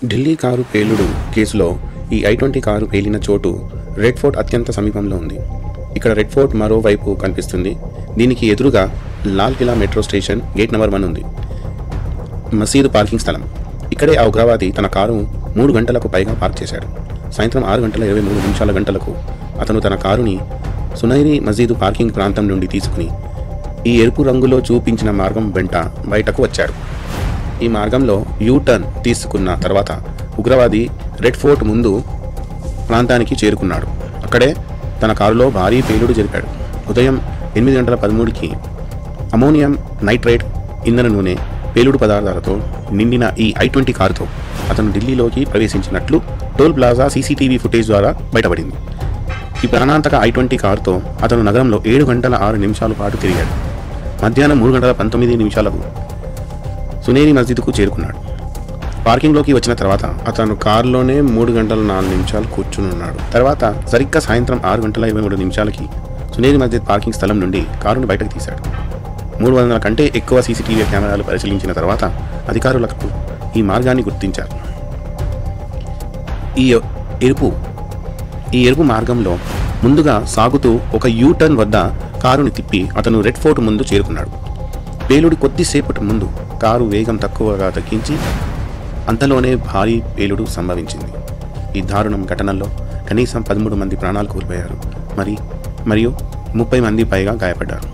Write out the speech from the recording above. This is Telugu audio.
ఢిల్లీ కారు పేలుడు కేసులో ఈ I-20 కారు పేలిన చోటు రెడ్ ఫోర్ట్ అత్యంత సమీపంలో ఉంది. ఇక్కడ రెడ్ ఫోర్ట్ మరోవైపు కనిపిస్తుంది. దీనికి ఎదురుగా Lal Qila metro station gate number 1 ఉంది. మసీదు పార్కింగ్ స్థలం. ఇక్కడే ఆ ఉగ్రవాది తన కారు 3 గంటలకు పైగా పార్క్ చేశాడు. సాయంత్రం 6:23 అతను తన కారుని సునైరీ మసీదు పార్కింగ్ ప్రాంతం నుండి తీసుకుని ఈ ఎరుపు రంగులో చూపించిన మార్గం వెంట బయటకు వచ్చాడు. ఈ మార్గంలో టర్న్ తీసుకున్న తర్వాత ఉగ్రవాది రెడ్ ఫోర్ట్ ముందు ప్రాంతానికి చేరుకున్నాడు. అక్కడే తన కారులో భారీ పేలుడు జరిపాడు. ఉదయం 8:13కి అమోనియం నైట్రేట్ ఇంధన నూనె పేలుడు పదార్థాలతో నిండిన ఈ I-20 కారుతో అతను ఢిల్లీలోకి ప్రవేశించినట్లు టోల్ ప్లాజా CCTV ఫుటేజ్ ద్వారా బయటపడింది. ఈ ప్రాణాంతక I-20 కారుతో అతను నగరంలో 7:06 పాటు తిరిగాడు. మధ్యాహ్నం 3:19 సునేరి మస్జిద్కు చేరుకున్నాడు. పార్కింగ్లోకి వచ్చిన తర్వాత అతను కారులోనే 3:04 కూర్చుని ఉన్నాడు. తర్వాత సరిగ్గా సాయంత్రం 6:23 సునేరి మస్జిద్ పార్కింగ్ స్థలం నుండి కారును బయటకు తీశాడు. 300 కంటే ఎక్కువ CCTV కెమెరాలు పరిశీలించిన తర్వాత అధికారులకు ఈ మార్గాన్ని గుర్తించారు. ఈ ఎరుపు మార్గంలో ముందుగా సాగుతూ ఒక టర్న్ వద్ద కారుని తిప్పి అతను రెడ్ ఫోర్ట్ ముందు చేరుకున్నాడు. పేలుడు కొద్దిసేపటి ముందు కారు వేగం తక్కువగా తగ్గించి అంతలోనే భారీ పేలుడు సంభవించింది. ఈ దారుణం ఘటనలో కనీసం 13 మంది ప్రాణాలు కోల్పోయారు మరియు 30 మంది పైగా గాయపడ్డారు.